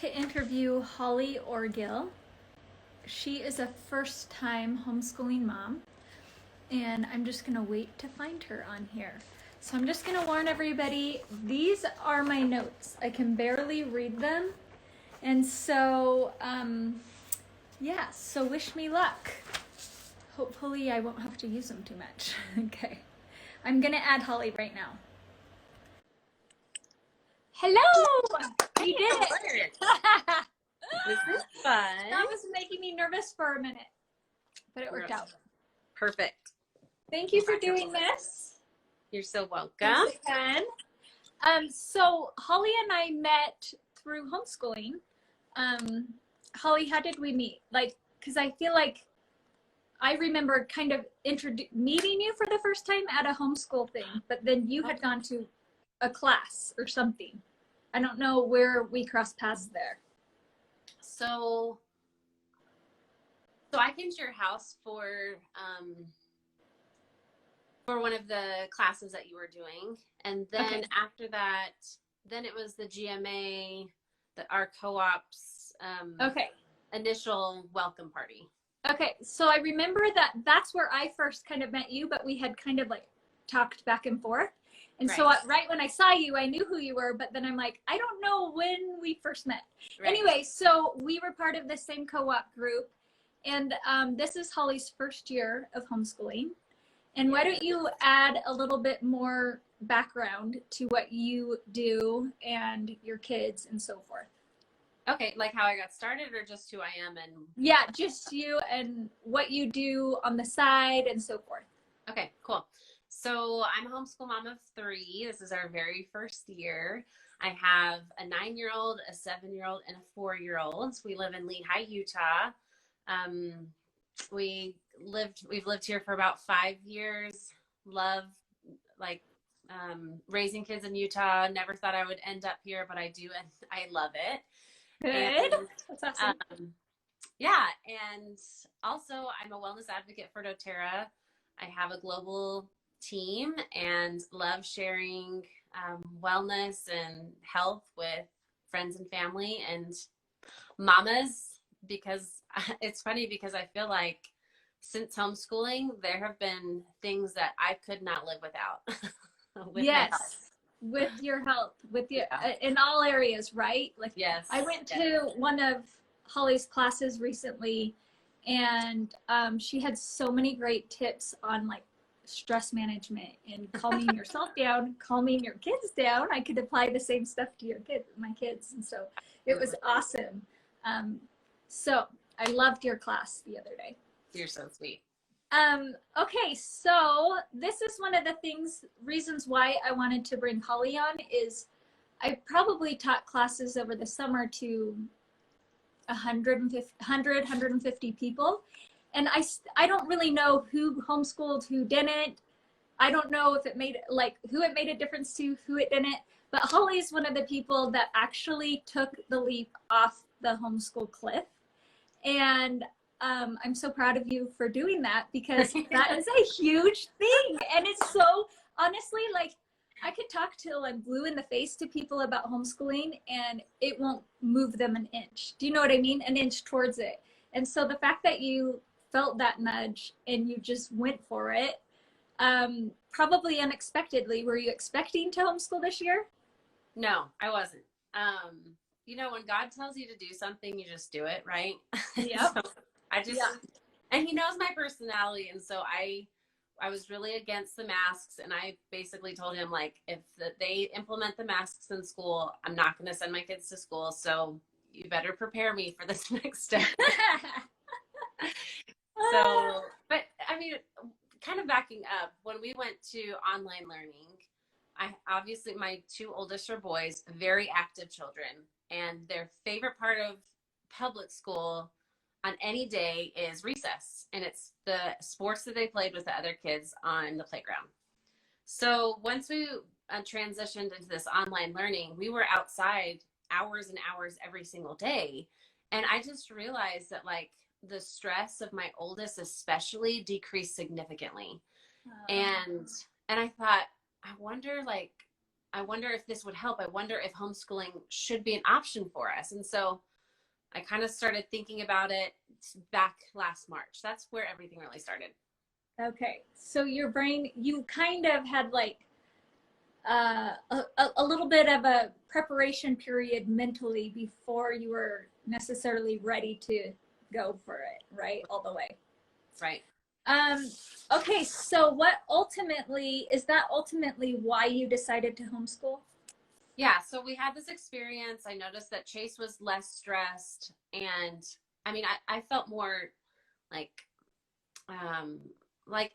to interview Holly Orgill. She is a first-time homeschooling mom, and I'm just gonna wait to find her on here. So I'm just gonna warn everybody, these are my notes. I can barely read them. And so, yeah, so wish me luck. Hopefully I won't have to use them too much. Okay, I'm gonna add Holly right now. Hello! We did it! This is fun. That was making me nervous for a minute, but it worked out. Perfect. Thank you for doing this. You're so welcome. So Holly and I met through homeschooling. Holly, how did we meet? Like, because I feel like I remember kind of meeting you for the first time at a homeschool thing, but then you had gone to a class or something. I don't know where we crossed paths there. So I came to your house for one of the classes that you were doing, and then after that, then it was the GMA, our co-op's initial welcome party. Okay, so I remember that's where I first kind of met you, but we had kind of like talked back and forth. And so right when I saw you, I knew who you were, but then I'm like, I don't know when we first met. Right. Anyway, so we were part of the same co-op group, and this is Holly's first year of homeschooling. And why don't you add a little bit more background to what you do and your kids and so forth? Okay, like how I got started, or just who I am? And yeah, just you and what you do on the side and so forth. Okay, cool. So I'm a homeschool mom of 3. This is our very first year. I have a 9-year-old, a 7-year-old, and a 4-year-old. We live in Lehigh, Utah. We've lived here for about 5 years. Love raising kids in Utah. Never thought I would end up here, but I do, and I love it. Good. That's awesome. Yeah, and also I'm a wellness advocate for DoTerra. I have a global team and love sharing wellness and health with friends and family and mamas, because it's funny because I feel like since homeschooling, there have been things that I could not live without. With your health, with your in all areas, right? Like, yes, I went to one of Holly's classes recently, and she had so many great tips on like stress management and calming yourself down, calming your kids down. I could apply the same stuff to my kids, and so it was awesome. So I loved your class the other day. You're so sweet. Okay, so this is one of the reasons why I wanted to bring Holly on is I probably taught classes over the summer to 150 people. And I don't really know who homeschooled, who didn't. I don't know if it made, who it made a difference to, who it didn't. But Holly is one of the people that actually took the leap off the homeschool cliff. And I'm so proud of you for doing that, because that is a huge thing. And it's so, honestly, I could talk till I'm blue in the face to people about homeschooling and it won't move them an inch. Do you know what I mean? An inch towards it. And so the fact that you felt that nudge and you just went for it, probably unexpectedly. Were you expecting to homeschool this year? No, I wasn't. You know, when God tells you to do something, you just do it, right? Yeah. So and he knows my personality. And so I was really against the masks, and I basically told him, like, if they implement the masks in school, I'm not going to send my kids to school. So you better prepare me for this next step. So, but I mean, kind of backing up, when we went to online learning, obviously my 2 oldest are boys, very active children, and their favorite part of public school on any day is recess, and it's the sports that they played with the other kids on the playground. So once we transitioned into this online learning, we were outside hours and hours every single day, and I just realized that, like, the stress of my oldest especially decreased significantly. And I thought, I wonder, like, I wonder if this would help. I wonder if homeschooling should be an option for us. And so I kind of started thinking about it back last March. That's where everything really started. Okay. So your brain, you kind of had like a little bit of a preparation period mentally before you were necessarily ready to go for it, right? All the way. Right. Okay, so what ultimately, is that ultimately why you decided to homeschool? Yeah, so we had this experience. I noticed that Chase was less stressed, and I mean, I felt more like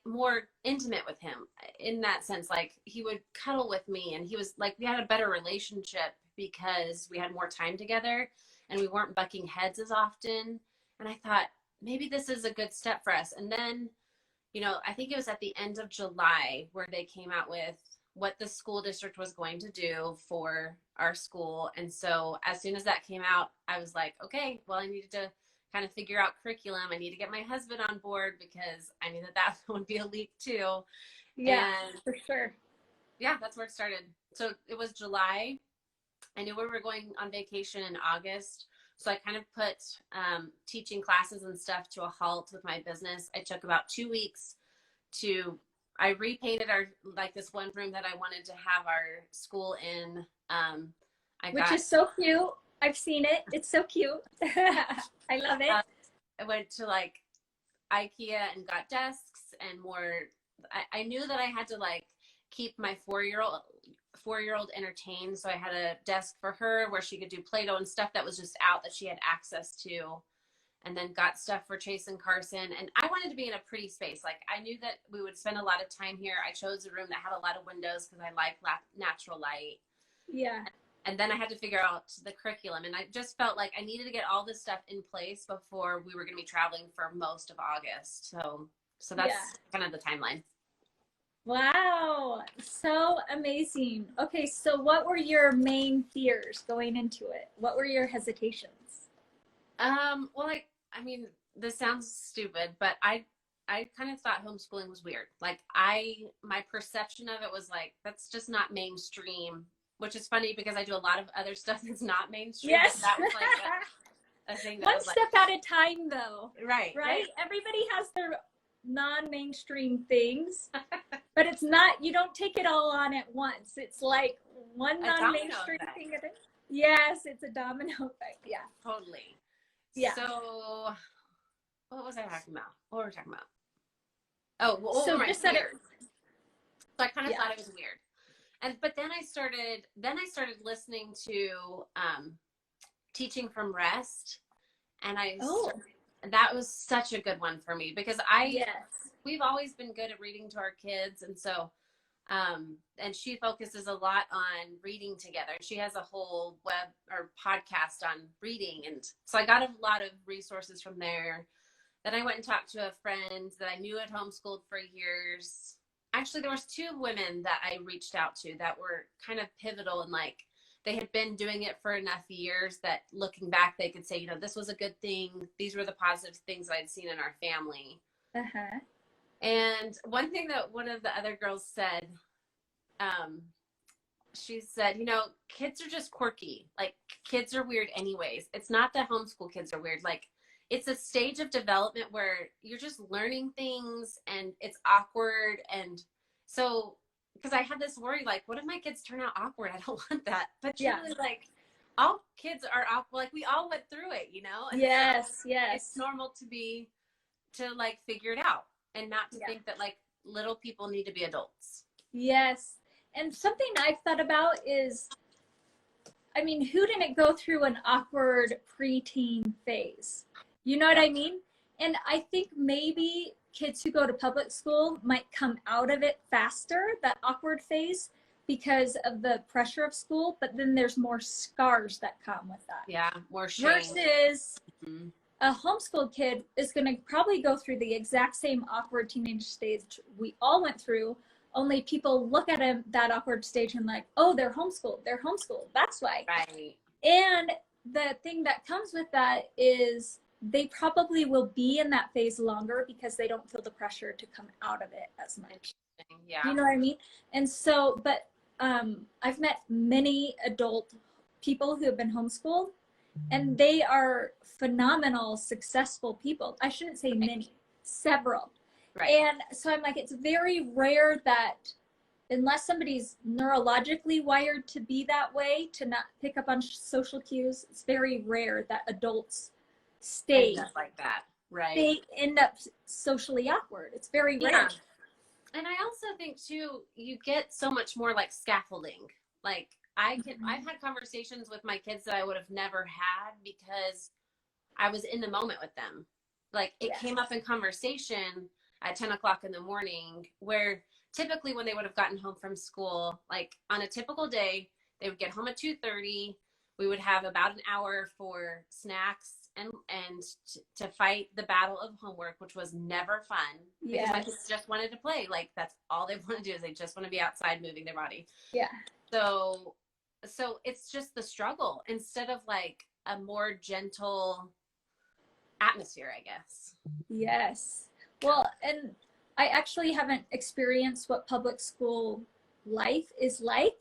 more intimate with him in that sense. Like he would cuddle with me, and he was like, we had a better relationship because we had more time together and we weren't bucking heads as often. And I thought maybe this is a good step for us. And then, you know, I think it was at the end of July where they came out with what the school district was going to do for our school. And so as soon as that came out, I was like, okay, well, I needed to kind of figure out curriculum. I need to get my husband on board because I knew that that would be a leap too. Yeah, and for sure. yeah, that's where it started. So it was July. I knew we were going on vacation in August. So I kind of put teaching classes and stuff to a halt with my business. I took about 2 weeks I repainted like this one room that I wanted to have our school in. Which is so cute. I've seen it. It's so cute. I love it. I went to like IKEA and got desks and more. I knew that I had to like keep my four-year-old entertained. So I had a desk for her where she could do Play-Doh and stuff that was just out that she had access to. And then got stuff for Chase and Carson. And I wanted to be in a pretty space. Like I knew that we would spend a lot of time here. I chose a room that had a lot of windows because I like natural light. Yeah. And then I had to figure out the curriculum. And I just felt like I needed to get all this stuff in place before we were going to be traveling for most of August. So that's kind of the timeline. Wow. So amazing. Okay. So what were your main fears going into it? What were your hesitations? Well, like, I mean, this sounds stupid, but I kind of thought homeschooling was weird. Like my perception of it was like, that's just not mainstream, which is funny because I do a lot of other stuff that's not mainstream. Yes. That was like a thing that One was step like, at a time though. Right. Everybody has their non-mainstream things, but it's not, you don't take it all on at once. It's like one non-mainstream thing at a, yes, it's a domino effect. Yeah. Totally. Yeah. So what was I talking about? What were we talking about? Oh, well, so just that So I kind of thought it was weird. But then I started listening to Teaching from Rest, and that was such a good one for me because we've always been good at reading to our kids, and so and she focuses a lot on reading together. She has a whole web or podcast on reading, and so I got a lot of resources from there. Then I went and talked to a friend that I knew had homeschooled for years. Actually, there was 2 women that I reached out to that were kind of pivotal, and like they had been doing it for enough years that looking back, they could say, you know, this was a good thing. These were the positive things I'd seen in our family. Uh-huh. And one thing that one of the other girls said, she said, you know, kids are just quirky. Like kids are weird anyways. It's not that homeschool kids are weird. Like it's a stage of development where you're just learning things and it's awkward. And so, because I had this worry, like, what if my kids turn out awkward? I don't want that. But truly, like, all kids are awkward. Like we all went through it, you know? And yes. It's normal to like figure it out and not to think that like little people need to be adults. Yes. And something I've thought about is, I mean, who didn't go through an awkward preteen phase? You know what I mean? And I think maybe kids who go to public school might come out of it faster, that awkward phase, because of the pressure of school, but then there's more scars that come with that. Yeah, more shame. Versus a homeschool kid is going to probably go through the exact same awkward teenage stage we all went through, only people look at that awkward stage and like, oh, they're homeschooled. That's why. Right. And the thing that comes with that is they probably will be in that phase longer because they don't feel the pressure to come out of it as much. Yeah. You know what I mean? And so, but I've met many adult people who have been homeschooled, and they are phenomenal, successful people. I shouldn't say many, several. Right. And so I'm like, it's very rare that unless somebody's neurologically wired to be that way, to not pick up on social cues, it's very rare that adults stay End up like that. Right. They end up socially awkward. It's very rare. Yeah. And I also think too, you get so much more like scaffolding. Like I've had conversations with my kids that I would have never had because I was in the moment with them. Like it came up in conversation at 10 o'clock in the morning, where typically when they would have gotten home from school, like on a typical day, they would get home at 2:30. We would have about an hour for snacks and to fight the battle of homework, which was never fun because my kids just wanted to play. Like that's all they want to do is they just want to be outside moving their body. Yeah. So it's just the struggle instead of like a more gentle atmosphere, I guess. Yes. Well, and I actually haven't experienced what public school life is like,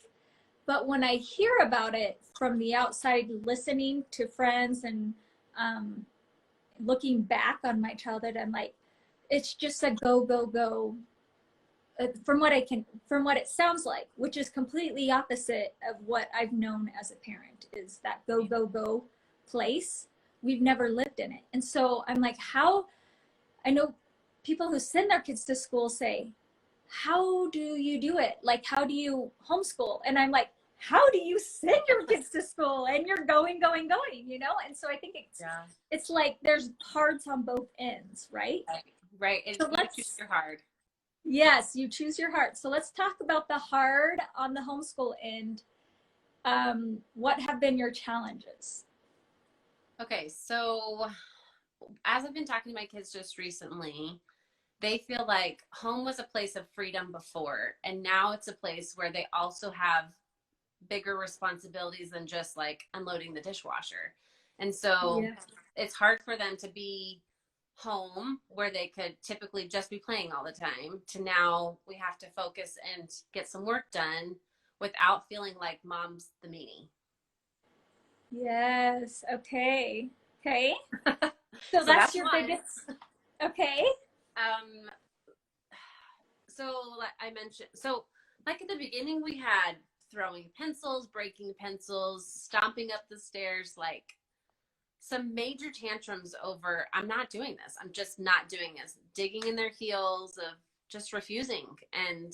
but when I hear about it from the outside, listening to friends and looking back on my childhood, I'm like, it's just a go, go, go. From what it sounds like, which is completely opposite of what I've known as a parent, is that go, go, go place. We've never lived in it. And so I'm like, I know people who send their kids to school say, how do you do it? Like, how do you homeschool? And I'm like, how do you send your kids to school? And you're going, you know? And so I think it's like there's cards on both ends, right? Right. And so you choose your hard. Yes, you choose your heart. So let's talk about the hard on the homeschool end. What have been your challenges? Okay, so as I've been talking to my kids just recently, they feel like home was a place of freedom before, and now it's a place where they also have bigger responsibilities than just like unloading the dishwasher. And so it's hard for them to be home where they could typically just be playing all the time to now we have to focus and get some work done without feeling like mom's the meanie. Yes. Okay. So that's your biggest. Okay. So like I mentioned, like at the beginning we had throwing pencils, breaking pencils, stomping up the stairs, like some major tantrums over, I'm not doing this. I'm just not doing this. Digging in their heels of just refusing. And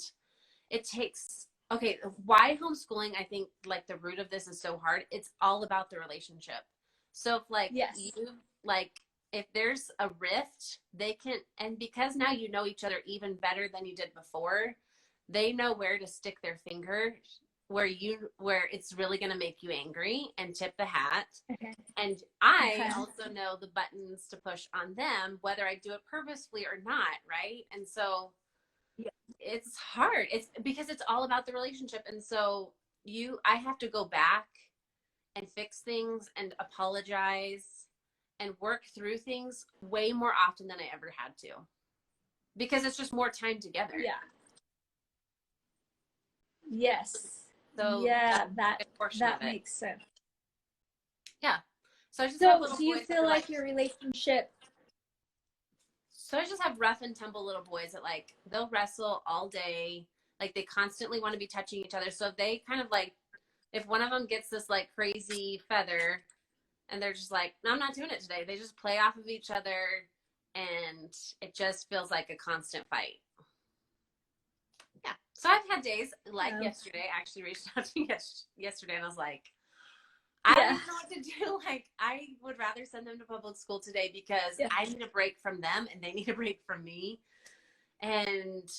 it takes, okay, why homeschooling, I think like the root of this is so hard. It's all about the relationship. So if like if there's a rift, they can, and because now you know each other even better than you did before, they know where to stick their finger where it's really going to make you angry and tip the hat. And I also know the buttons to push on them, whether I do it purposefully or not. Right. And so it's hard. It's because it's all about the relationship. And so I have to go back and fix things and apologize and work through things way more often than I ever had to, because it's just more time together. Yeah. Yes. So that makes sense. Yeah. So I just do you feel like your relationship? So I just have rough and tumble little boys that like, they'll wrestle all day. Like they constantly want to be touching each other. So they kind of like, if one of them gets this like crazy feather and they're just like, no, I'm not doing it today. They just play off of each other and it just feels like a constant fight. Yeah. So I've had days like yesterday, I actually reached out to you yesterday and I was like, I don't even know what to do. Like, I would rather send them to public school today because I need a break from them and they need a break from me. And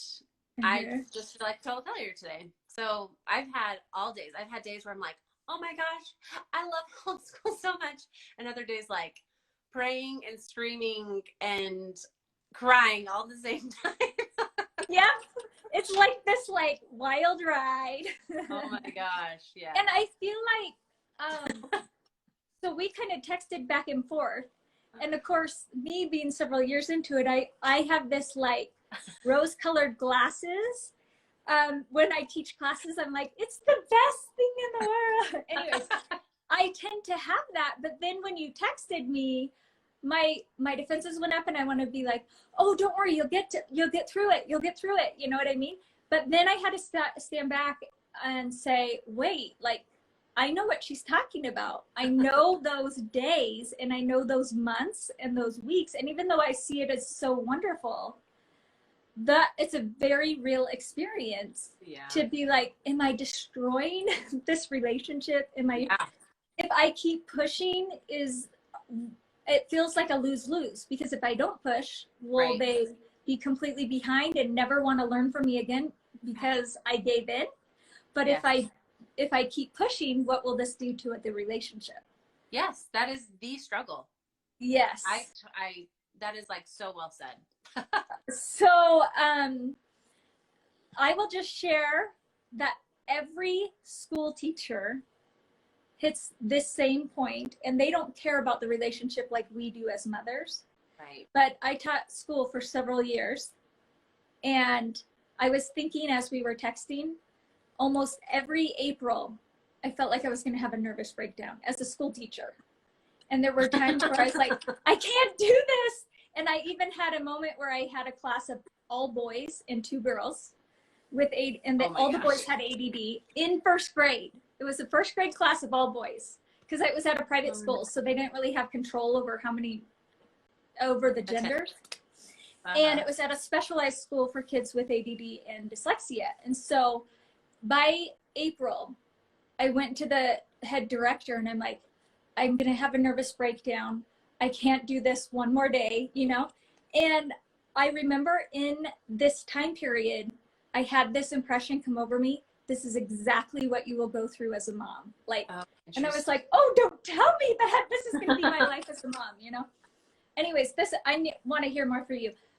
I just feel like total failure today. So I've had all days. I've had days where I'm like, oh my gosh, I love homeschool so much. And other days like praying and screaming and crying all at the same time. Yeah. It's like this like wild ride. Oh my gosh. Yeah. And I feel like, so we kind of texted back and forth. And of course, me being several years into it, I have this like rose-colored glasses when I teach classes, I'm like, it's the best thing in the world. Anyways, I tend to have that. But then when you texted me, my defenses went up, and I want to be like, oh, don't worry, you'll get through it. You'll get through it. You know what I mean? But then I had to stand back and say, wait, like, I know what she's talking about. I know those days, and I know those months and those weeks. And even though I see it as so wonderful, that it's a very real experience to be like, am I destroying this relationship? If I keep pushing, it feels like a lose-lose, because if I don't push, will they be completely behind and never want to learn from me again because I gave in? But if I keep pushing, what will this do to the relationship? Yes, that is the struggle. Yes. I that is like so well said. So I will just share that every school teacher hits this same point, and they don't care about the relationship like we do as mothers. Right. But I taught school for several years, and I was thinking as we were texting, almost every April, I felt like I was going to have a nervous breakdown as a school teacher. And there were times where I was like, I can't do this. And I even had a moment where I had a class of all boys and 2 girls with all the boys had ADD in first grade. It was a first grade class of all boys, because it was at a private school, so they didn't really have control over the genders. And it was at a specialized school for kids with ADD and dyslexia. And so by April, I went to the head director, and I'm like, I'm going to have a nervous breakdown. I can't do this one more day, you know? And I remember in this time period, I had this impression come over me. This is exactly what you will go through as a mom. Like, and I was like, oh, don't tell me that. This is going to be my life as a mom, you know? Anyways, I want to hear more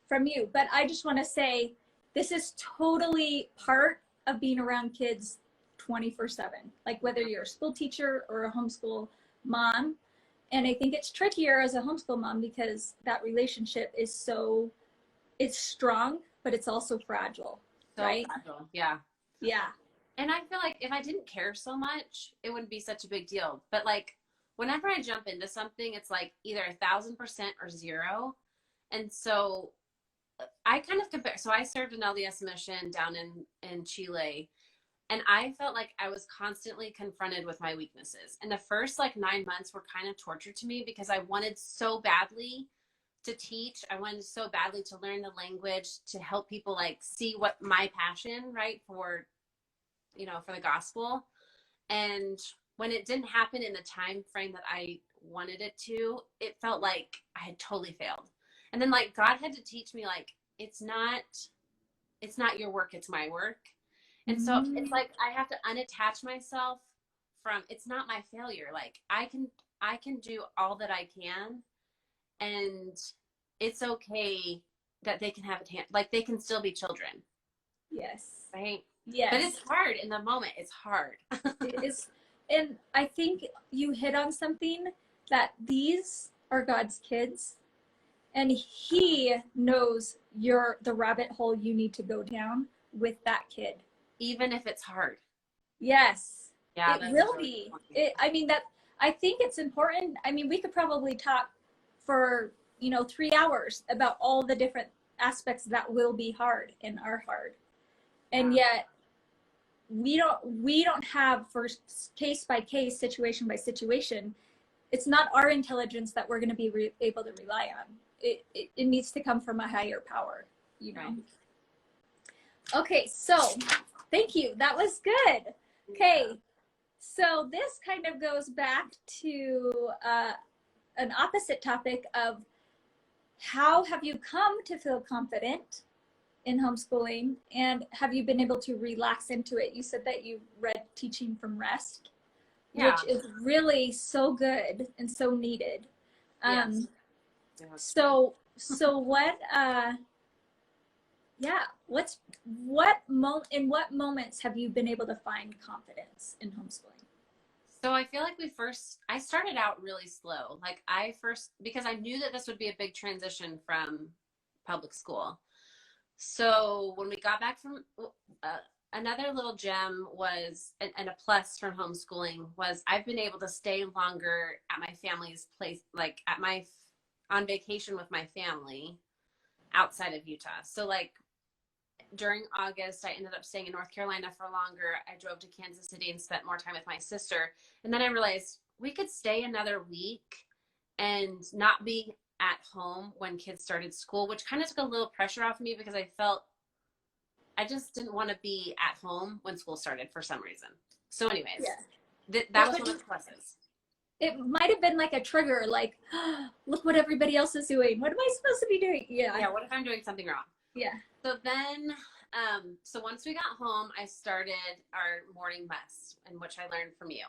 from you, but I just want to say, this is totally part of being around kids 24/7, like whether you're a school teacher or a homeschool mom. And I think it's trickier as a homeschool mom, because that relationship is it's strong, but it's also fragile, right? Fragile. Yeah. Yeah. And I feel like if I didn't care so much, it wouldn't be such a big deal. But like, whenever I jump into something, it's like either 1,000% or 0. And so I kind of compare. So I served an LDS mission down in Chile, and I felt like I was constantly confronted with my weaknesses. And the first like 9 months were kind of torture to me, because I wanted so badly to teach. I wanted so badly to learn the language, to help people like see what my passion, right, for the gospel. And when it didn't happen in the time frame that I wanted it to, it felt like I had totally failed. And then like God had to teach me, like, it's not your work, it's my work. And so it's like I have to unattach myself from, it's not my failure. Like I can do all that I can, and it's okay that they can have like they can still be children. Yes. Right? Yes. But it's hard in the moment. It's hard. It is. And I think you hit on something, that these are God's kids, and He knows the rabbit hole you need to go down with that kid. Even if it's hard. Yes. Yeah. It will be. I think it's important. I mean, we could probably talk for, 3 hours about all the different aspects that will be hard and are hard. And yet we don't have, for case by case, situation by situation, it's not our intelligence that we're going to be able to rely on. It needs to come from a higher power, Right. Okay, so thank you. That was good. Okay, so this kind of goes back to an opposite topic of, how have you come to feel confident in homeschooling, and have you been able to relax into it? You said that you read Teaching from Rest, which is really so good and so needed. Yes. So what in what moments have you been able to find confidence in homeschooling? So I feel like I started out really slow. Like because I knew that this would be a big transition from public school. So when we got back from another little gem was, and a plus from homeschooling was I've been able to stay longer at my family's place, like on vacation with my family outside of Utah. So like during August, I ended up staying in North Carolina for longer. I drove to Kansas City and spent more time with my sister. And then I realized we could stay another week and not be at home when kids started school, which kind of took a little pressure off me because I felt I just didn't want to be at home when school started for some reason. So anyways, that was one of the pluses. It might have been like a trigger, like, oh, look what everybody else is doing. What am I supposed to be doing? Yeah, what if I'm doing something wrong? Yeah. So then, so once we got home, I started our morning mess, and which I learned from you.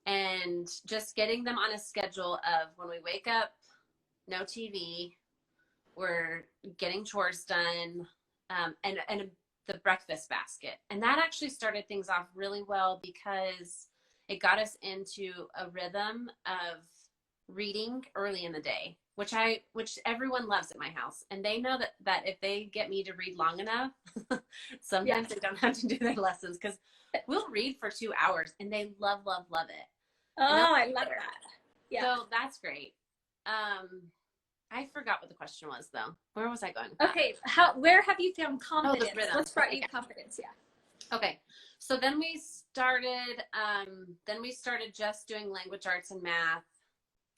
And just getting them on a schedule of when we wake up, no TV, we're getting chores done, and the breakfast basket. And that actually started things off really well because it got us into a rhythm of reading early in the day, which everyone loves at my house. And they know that if they get me to read long enough, sometimes they don't have to do their lessons because we'll read for 2 hours and they love, love, love it. Oh, I love that. Yeah. So that's great. I forgot what the question was though. Where was I going? Okay. Where have you found confidence? What's brought you confidence? Yeah. Okay. So then we started just doing language arts and math.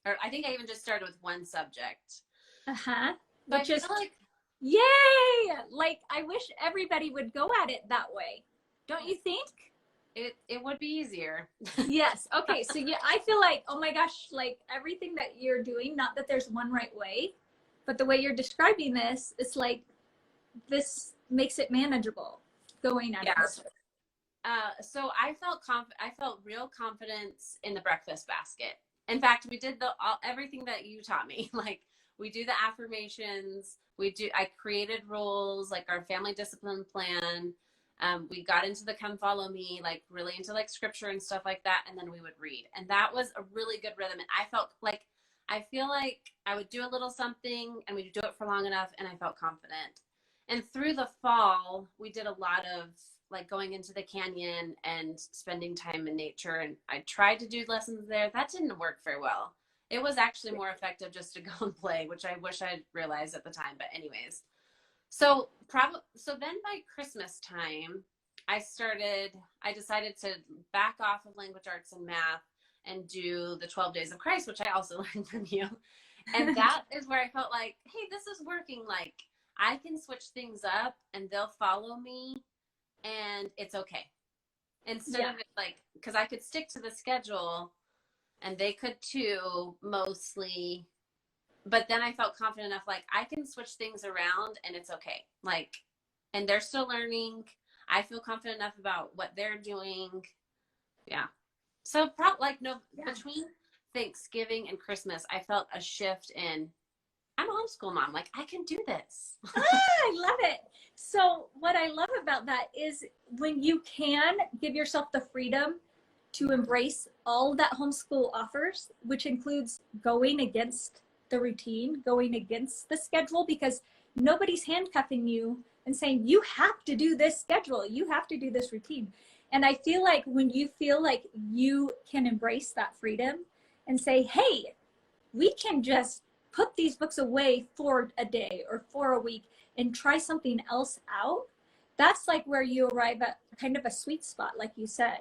Or I think I even just started with one subject. Uh-huh. But just like, yay! Like I wish everybody would go at it that way. Don't you think? It would be easier. Yes. Okay. So yeah, I feel like, oh my gosh, like everything that you're doing, not that there's one right way, but the way you're describing this, it's like this makes it manageable going at it. So I felt real confidence in the breakfast basket. In fact, we did everything that you taught me. Like we do the affirmations, I created rules, like our family discipline plan. We got into the come follow me, like really into like scripture and stuff like that. And then we would read. And that was a really good rhythm. And I feel like I would do a little something and we'd do it for long enough and I felt confident. And through the fall, we did a lot of like going into the canyon and spending time in nature. And I tried to do lessons there. That didn't work very well. It was actually more effective just to go and play, which I wish I'd realized at the time. But anyways, so then by Christmas time, I decided to back off of language arts and math and do the 12 Days of Christ, which I also learned from you. And that is where I felt like, hey, this is working. Like I can switch things up and they'll follow me and it's okay. Instead of it like, because I could stick to the schedule and they could too, mostly. But then I felt confident enough, like I can switch things around and it's okay. Like, and they're still learning. I feel confident enough about what they're doing. Yeah. So between Thanksgiving and Christmas, I felt a shift in, I'm a homeschool mom. Like I can do this. I love it. So what I love about that is when you can give yourself the freedom to embrace all that homeschool offers, which includes going against the routine, going against the schedule, because nobody's handcuffing you and saying, you have to do this schedule, you have to do this routine. And I feel like when you feel like you can embrace that freedom and say, hey, we can just put these books away for a day or for a week and try something else out, that's like where you arrive at kind of a sweet spot, like you said.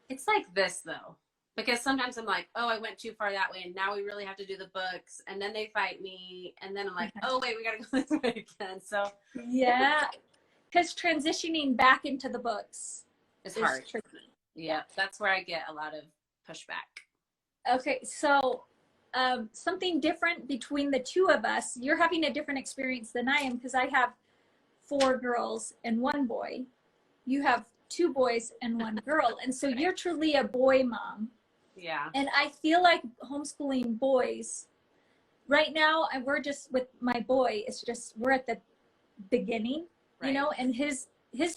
It's like this though, because sometimes I'm like, oh, I went too far that way and now we really have to do the books, and then they fight me, and then I'm like, oh wait, we gotta go this way again. So yeah, because transitioning back into the books is hard. Tricky. Yeah, that's where I get a lot of pushback. Okay, so something different between the two of us. You're having a different experience than I am because I have 4 girls and 1 boy. You have 2 boys and 1 girl. And so you're truly a boy mom. Yeah. And I feel like homeschooling boys right now, and we're just with my boy, it's just, we're at the beginning, you know, and his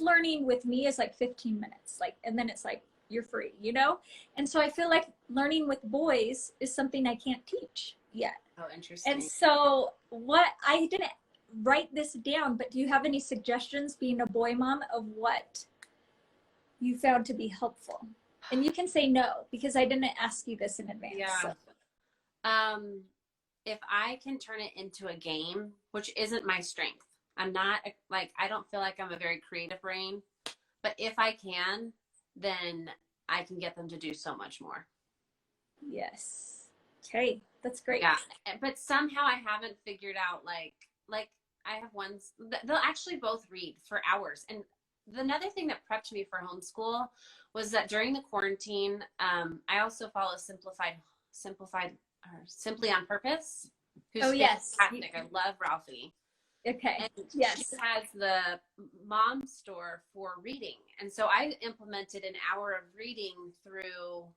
learning with me is like 15 minutes, like, and then it's like, you're free, you know? And so I feel like learning with boys is something I can't teach yet. Oh, interesting. And so write this down, but do you have any suggestions, being a boy mom, of what you found to be helpful? And you can say no, because I didn't ask you this in advance. Yeah. So. If I can turn it into a game, which isn't my strength, I'm not like, I don't feel like I'm a very creative brain, but if I can, then I can get them to do so much more. Yes. Okay. That's great. Yeah. But somehow I haven't figured out like I have ones, they'll actually both read for hours. And another thing that prepped me for homeschool was that during the quarantine, I also follow Simply on Purpose, who's fantastic. I love Ralphie. Okay. And yes. She has the mom store for reading. And so I implemented an hour of reading through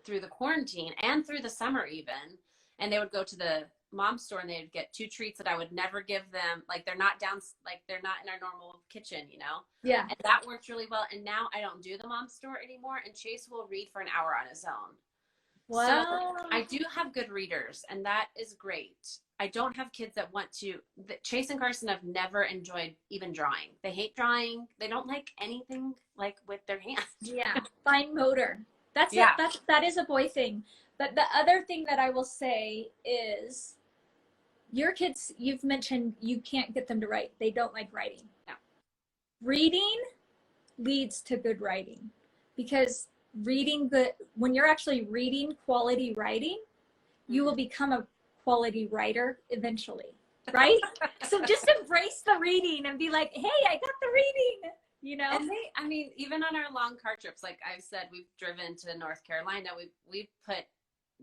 the quarantine and through the summer even. And they would go to the mom store and they'd get 2 treats that I would never give them. Like they're not in our normal kitchen, you know? Yeah. And that worked really well. And now I don't do the mom store anymore. And Chase will read for an hour on his own. Wow. So I do have good readers, and that is great. I don't have kids that want to. Chase and Carson have never enjoyed even drawing. They hate drawing. They don't like anything like with their hands. Yeah, fine motor. That is a boy thing. But the other thing that I will say is, your kids, you've mentioned you can't get them to write. They don't like writing. No. Reading leads to good writing, because when you're actually reading quality writing, you will become a quality writer eventually, right? So just embrace the reading and be like, hey, I got the reading, you know? And even on our long car trips, like I've said, we've driven to North Carolina, we've put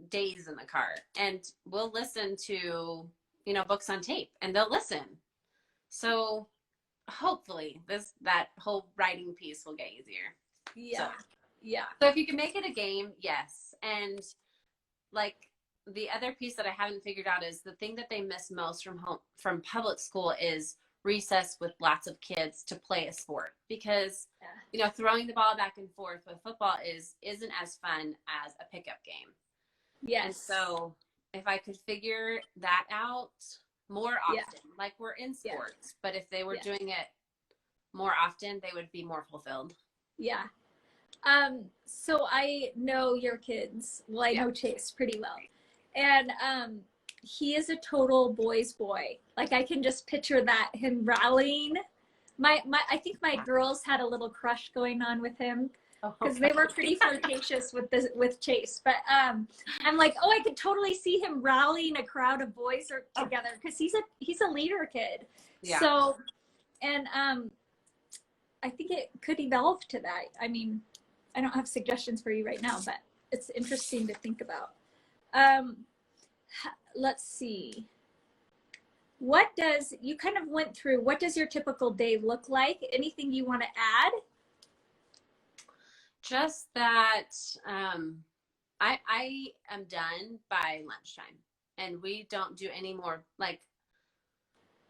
days in the car, and we'll listen to, books on tape, and they'll listen. So hopefully that whole writing piece will get easier. Yeah. Yeah. So if you can make it a game, yes. And like the other piece that I haven't figured out is the thing that they miss most from public school is recess with lots of kids to play a sport, because throwing the ball back and forth with football isn't as fun as a pickup game. Yes. And so if I could figure that out more often, like we're in sports, but if they were doing it more often, they would be more fulfilled. Yeah. So I know your kids. Well, I know Chase pretty well. And he is a total boy's boy. Like I can just picture that, him rallying. I think my girls had a little crush going on with him, because they were pretty flirtatious with Chase. But I'm like, oh, I could totally see him rallying a crowd of boys together, because he's a leader kid. Yeah. So, and I think it could evolve to that. I mean, I don't have suggestions for you right now, but it's interesting to think about. Let's see. You kind of went through, what does your typical day look like? Anything you want to add? Just that I am done by lunchtime, and we don't do any more. Like,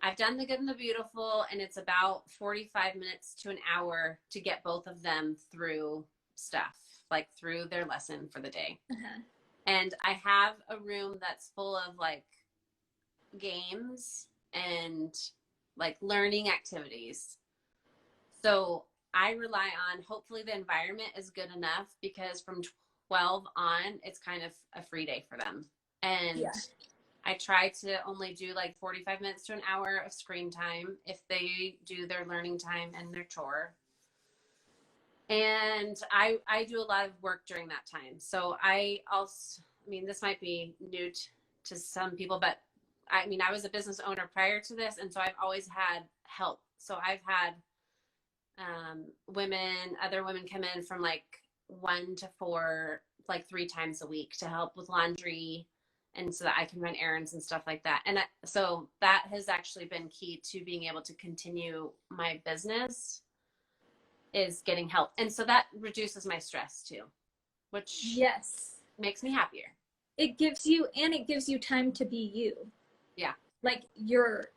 I've done the good and the beautiful, and it's about 45 minutes to an hour to get both of them through stuff, like through their lesson for the day. Uh-huh. And I have a room that's full of like games and like learning activities. So I rely on, hopefully the environment is good enough, because from 12 on, it's kind of a free day for them. And I try to only do like 45 minutes to an hour of screen time if they do their learning time and their chore. And I do a lot of work during that time. So I also, this might be new to some people, but I was a business owner prior to this. And so I've always had help. So I've had other women come in from like 1 to 4, like 3 times a week to help with laundry, and so that I can run errands and stuff like that. And so that has actually been key to being able to continue my business, is getting help. And so that reduces my stress too, which makes me happier. It gives you time to be you. Yeah. Like you're,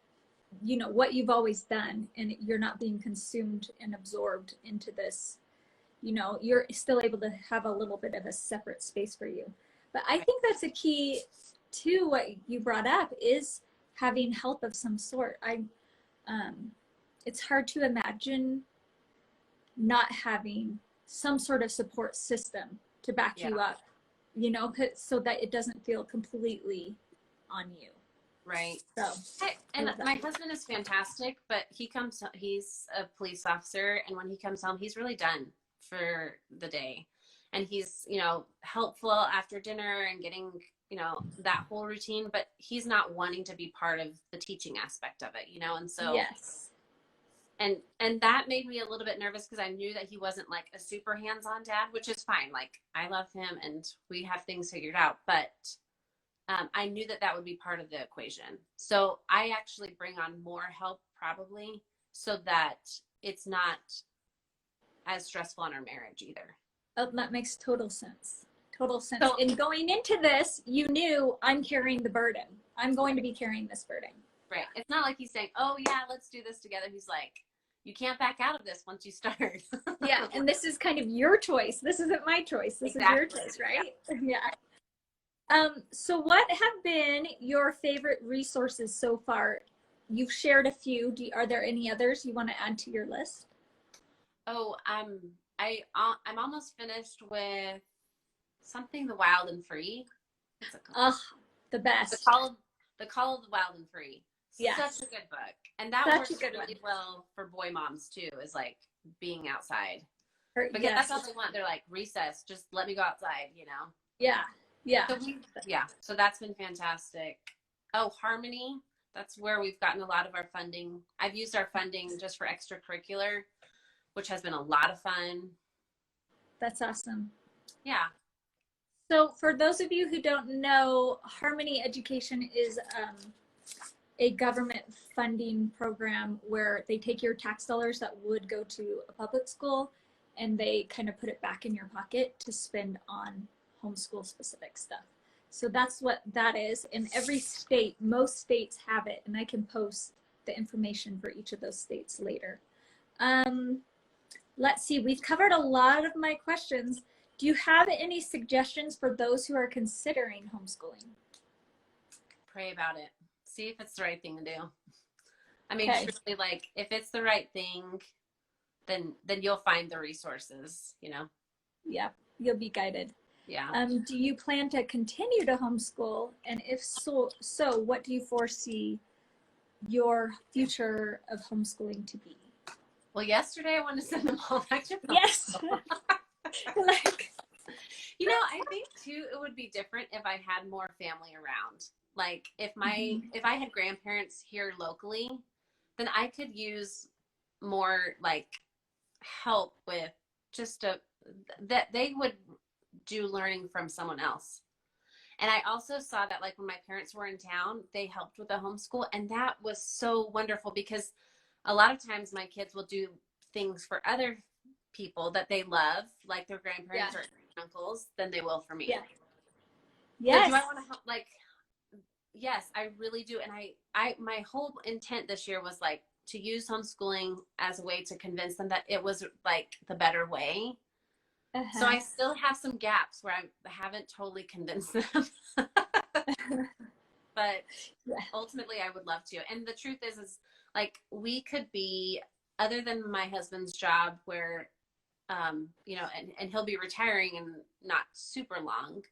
what you've always done, and you're not being consumed and absorbed into this, you're still able to have a little bit of a separate space for you. But I think that's a key to what you brought up, is having help of some sort. It's hard to imagine not having some sort of support system to back you up, you know, so that it doesn't feel completely on you. Right. So, and my husband is fantastic, but he's a police officer, and when he comes home, he's really done for the day. And he's, you know, helpful after dinner and getting, you know, that whole routine, but he's not wanting to be part of the teaching aspect of it, you know? And so, yes. And that made me a little bit nervous because I knew that he wasn't like a super hands-on dad, which is fine. Like, I love him and we have things figured out, but I knew that that would be part of the equation. So I actually bring on more help probably so that it's not as stressful in our marriage either. Oh, that makes total sense. Total sense. So, and going into this, you knew I'm carrying the burden. I'm going to be carrying this burden. Right. It's not like he's saying, oh yeah, let's do this together. He's like, you can't back out of this once you start. Yeah. And this is kind of your choice. This isn't my choice. This is your choice, right? Yeah. So what have been your favorite resources so far? You've shared a few. Are there any others you want to add to your list? Oh, I'm almost finished with something The Wild and Free. The best. The Call of the Wild and Free. Yeah. Such a good book. And that works really well for boy moms too, is like being outside. Because that's all they want. They're like, recess, just let me go outside, you know? Yeah. Yeah. So that's been fantastic. Oh, Harmony. That's where we've gotten a lot of our funding. I've used our funding just for extracurricular, which has been a lot of fun. That's awesome. Yeah. So for those of you who don't know, Harmony Education is a government funding program where they take your tax dollars that would go to a public school and they kind of put it back in your pocket to spend on homeschool specific stuff. So that's what that is. In every state, most states have it, and I can post the information for each of those states later. Let's see, we've covered a lot of my questions. Do you have any suggestions for those who are considering homeschooling? Pray about it. See if it's the right thing to do. I mean, truly, like, if it's the right thing, then you'll find the resources, you know? Yeah, you'll be guided. Yeah. Do you plan to continue to homeschool? And if so, what do you foresee your future of homeschooling to be? Well, yesterday I wanted to send them all back to homeschool. Yes. Like, you know, I think too, it would be different if I had more family around. Like if I had grandparents here locally, then I could use more like help with just that they would do learning from someone else. And I also saw that like when my parents were in town, they helped with the homeschool, and that was so wonderful because a lot of times my kids will do things for other people that they love, like their grandparents or uncles, than they will for me. Yeah. Yes. So do I want to help? Like, yes, I really do. And I my whole intent this year was like to use homeschooling as a way to convince them that it was like the better way. So I still have some gaps where I haven't totally convinced them. But ultimately I would love to. And the truth is like we could be, other than my husband's job where, you know, and he'll be retiring in not super long,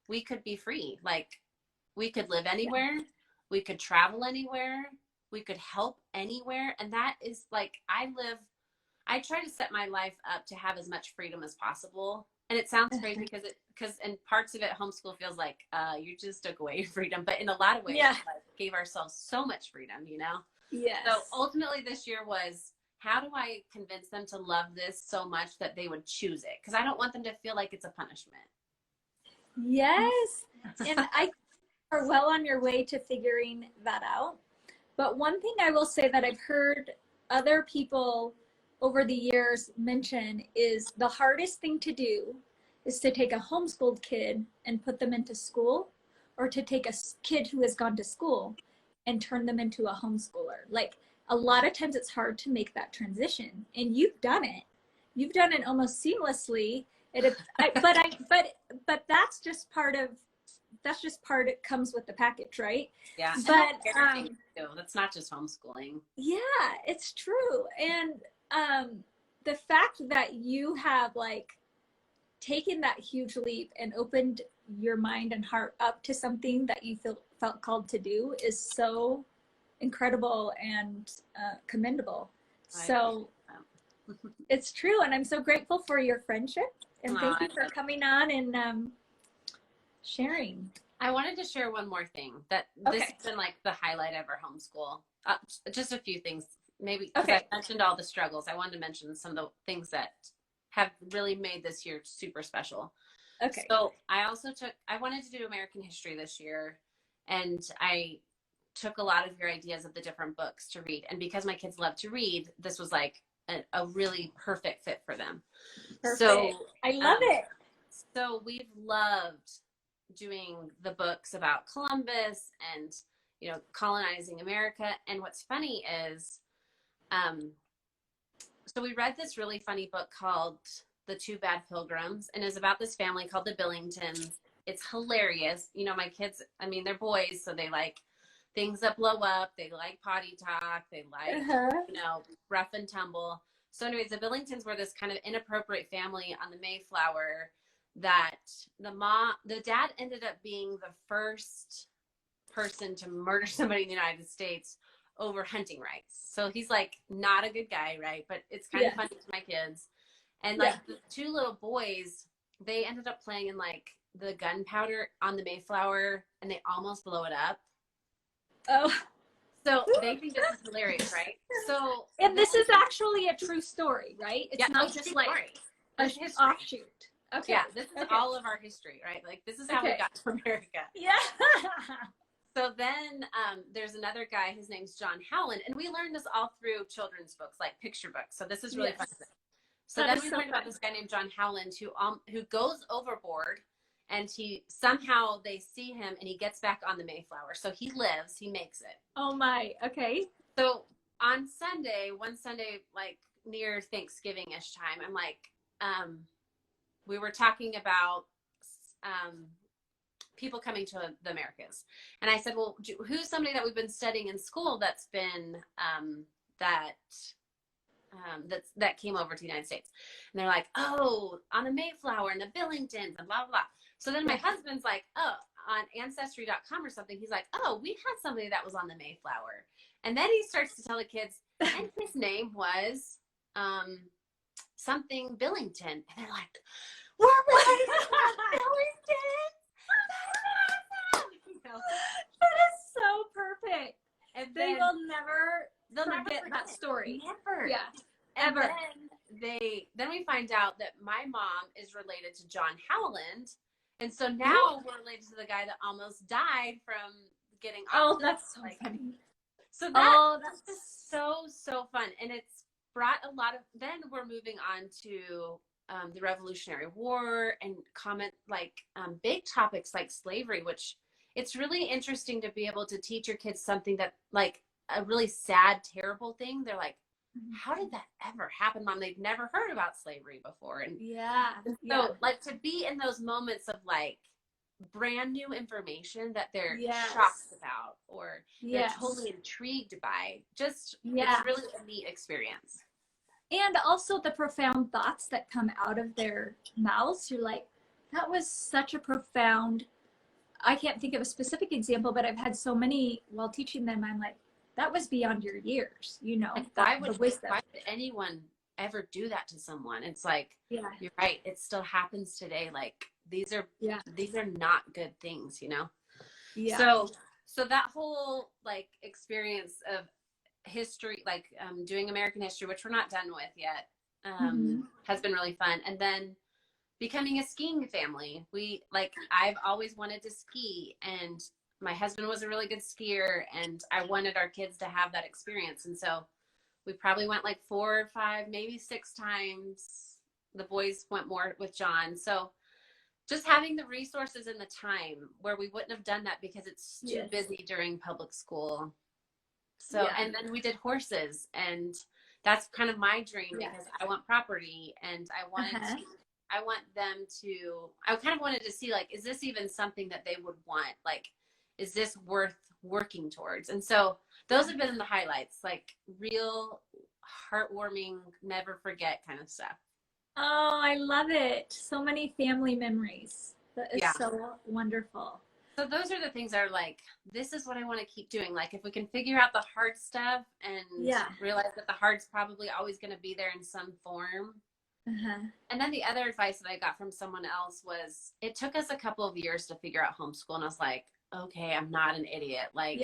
we could be free. Like we could live anywhere. We could travel anywhere. We could help anywhere. And that is like, I try to set my life up to have as much freedom as possible. And it sounds crazy because in parts of it, homeschool feels like you just took away your freedom. But in a lot of ways, like, gave ourselves so much freedom, you know? Yes. So ultimately this year was, how do I convince them to love this so much that they would choose it? Because I don't want them to feel like it's a punishment. Yes. And I are well on your way to figuring that out. But one thing I will say that I've heard other people over the years mention is the hardest thing to do is to take a homeschooled kid and put them into school, or to take a kid who has gone to school and turn them into a homeschooler. Like a lot of times it's hard to make that transition, and you've done it. You've done it almost seamlessly. But that's just part of that's just part, it comes with the package, right? Yeah. And But that's parenting too. That's not just homeschooling. yeah, it's true. And the fact that you have like taken that huge leap and opened your mind and heart up to something that you felt called to do is so incredible and commendable. So it's true, and I'm so grateful for your friendship, and thank you for coming on and sharing. I wanted to share one more thing that this has been like the highlight of our homeschool. Just a few things, maybe because I mentioned all the struggles. I wanted to mention some of the things that have really made this year super special. Okay. So I wanted to do American history this year, and I took a lot of your ideas of the different books to read. And because my kids love to read, this was like a really perfect fit for them. Perfect. So I love it. So we've loved doing the books about Columbus and, you know, colonizing America. And what's funny is, so we read this really funny book called The Two Bad Pilgrims, and it's about this family called the Billingtons. It's hilarious. You know, my kids, I mean, they're boys, so they like things that blow up. They like potty talk. They like, you know, rough and tumble. So anyways, the Billingtons were this kind of inappropriate family on the Mayflower that the dad ended up being the first person to murder somebody in the United States over hunting rights. So he's like not a good guy, right? But it's kind of funny to my kids. And like the two little boys, they ended up playing in like the gunpowder on the Mayflower, and they almost blow it up. Oh. So they think this is hilarious, right? So and this is actually a true story, right? It's not just like an offshoot. Okay. Yeah, this is all of our history, right? Like this is how we got to America. Yeah. So then there's another guy, his name's John Howland, and we learned this all through children's books, like picture books. So this is really fun. So then we learned about this guy named John Howland who goes overboard, and somehow they see him and he gets back on the Mayflower. So he lives, he makes it. Oh my, okay. So on one Sunday, like near Thanksgiving-ish time, I'm like, we were talking about people coming to the Americas. And I said, well, who's somebody that we've been studying in school that's been, that came over to the United States? And they're like, oh, on the Mayflower and the Billingtons and blah, blah, blah. So then my husband's like, oh, on ancestry.com or something, he's like, oh, we had somebody that was on the Mayflower. And then he starts to tell the kids, and his name was something Billington. And they're like, we're right, Billington. That is so perfect. And they will never forget that story. Never. Yeah. Ever. And then we find out that my mom is related to John Howland. And so now we're related to the guy that almost died from getting off. Oh, that's so funny. So that's just so fun. And it's brought a lot of, then we're moving on to the Revolutionary War and big topics like slavery, which it's really interesting to be able to teach your kids something that like a really sad, terrible thing. They're like, how did that ever happen, Mom? They've never heard about slavery before. And so like to be in those moments of like brand new information that they're shocked about or they're totally intrigued by, it's really a neat experience. And also the profound thoughts that come out of their mouths. You're like, that was such a profound, I can't think of a specific example, but I've had so many while teaching them. I'm like, that was beyond your years, you know. Why would anyone ever do that to someone? It's like, you're right. It still happens today. Like these are not good things, you know? Yeah. So that whole like experience of history, like doing American history, which we're not done with yet, has been really fun. And then becoming a skiing family. I've always wanted to ski, and my husband was a really good skier, and I wanted our kids to have that experience. And so we probably went like 4 or 5, maybe 6 times. The boys went more with John. So just having the resources and the time where we wouldn't have done that because it's too busy during public school. So, and then we did horses, and that's kind of my dream because I want property, and I wanted I want them to, I kind of wanted to see, like, is this even something that they would want? Like, is this worth working towards? And so those have been the highlights, like real heartwarming, never forget kind of stuff. Oh, I love it. So many family memories. That is Yeah. so wonderful. So those are the things that are like, this is what I want to keep doing. Like if we can figure out the hard stuff and realize that the hard's probably always going to be there in some form. And then the other advice that I got from someone else was, it took us a couple of years to figure out homeschool. And I was like, okay, I'm not an idiot. Like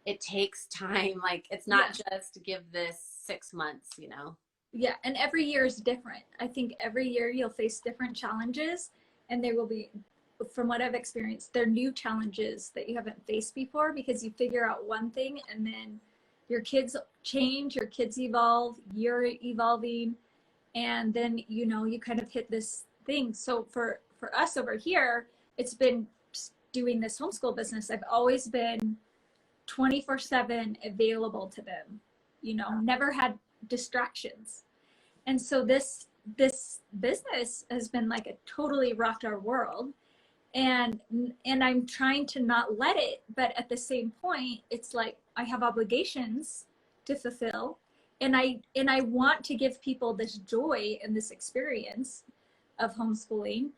it takes time. Like it's not just to give this 6 months, you know? Yeah. And every year is different. I think every year you'll face different challenges, and there will be, from what I've experienced, they're new challenges that you haven't faced before, because you figure out one thing and then your kids change, your kids evolve, you're evolving, and then, you know, you kind of hit this thing. So for us over here, it's been doing this homeschool business. I've always been 24/7 available to them, you know, never had distractions. And so this business has been like a totally rocked our world. And I'm trying to not let it, but at the same point, it's like I have obligations to fulfill, and I want to give people this joy and this experience of homeschooling.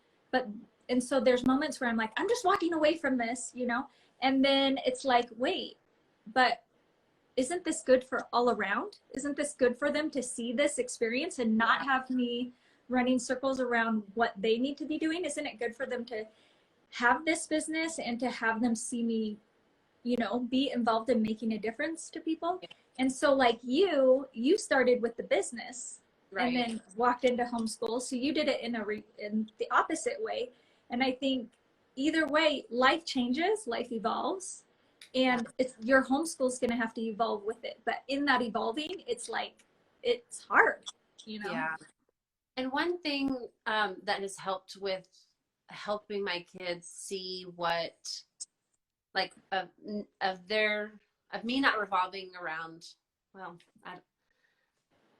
And so there's moments where I'm like, I'm just walking away from this, you know, and then it's like, wait, but isn't this good for all around? Isn't this good for them to see this experience and not have me running circles around what they need to be doing? Isn't it good for them to have this business and to have them see me, you know, be involved in making a difference to people? And so like you started with the business and then walked into homeschool. So you did it in the opposite way. And I think either way, life changes, life evolves, and your homeschool is going to have to evolve with it. But in that evolving, it's like, it's hard, you know? Yeah. And one thing that has helped with helping my kids see what, like, of me not revolving around, well,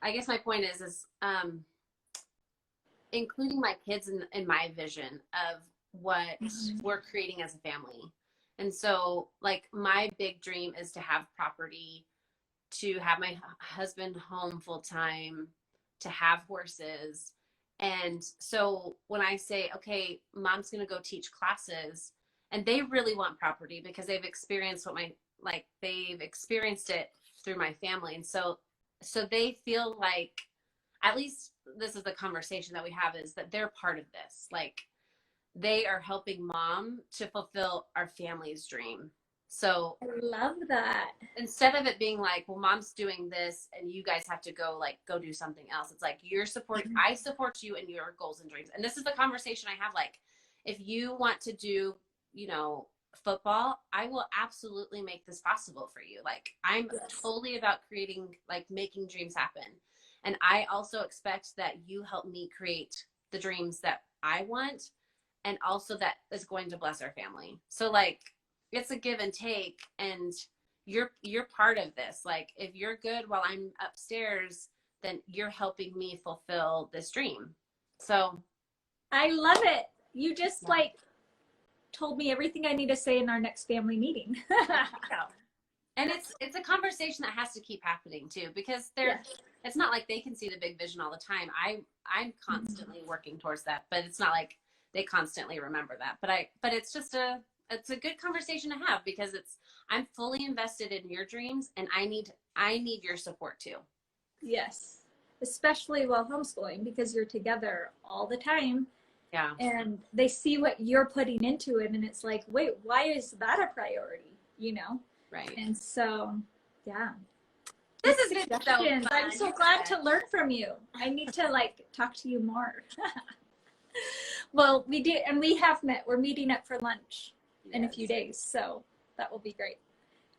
I guess my point is including my kids in my vision of what we're creating as a family. And so like my big dream is to have property, to have my husband home full time, to have horses. And so when I say, okay, mom's going to go teach classes, and they really want property because they've experienced they've experienced it through my family. And so they feel like, at least this is the conversation that we have, is that they're part of this. Like they are helping mom to fulfill our family's dream. So I love that. Instead of it being like, well, mom's doing this and you guys have to go do something else. It's like, I support you in your goals and dreams. And this is the conversation I have. Like, if you want to do, you know, football, I will absolutely make this possible for you. Like I'm totally about creating, like making dreams happen. And I also expect that you help me create the dreams that I want, and also that is going to bless our family. So like, it's a give and take, and you're part of this. Like if you're good while I'm upstairs, then you're helping me fulfill this dream. So I love it. You just like told me everything I need to say in our next family meeting. And it's a conversation that has to keep happening too, because it's not like they can see the big vision all the time. I'm constantly working towards that, but it's not like they constantly remember that. But it's just it's a good conversation to have, because I'm fully invested in your dreams, and I need your support too. Yes. Especially while homeschooling, because you're together all the time. Yeah. And they see what you're putting into it, and it's like, wait, why is that a priority? You know? Right. And so, yeah. This has been so fun. I'm so glad to learn from you. I need to like talk to you more. Well, we do, and we have met. We're meeting up for lunch in a few days, so that will be great.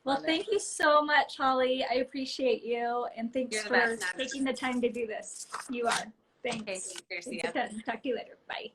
Well, thank you so much, Holly. I appreciate you, and thanks for taking the time to do this. You are. Thanks. Okay, Talk to you later. Bye.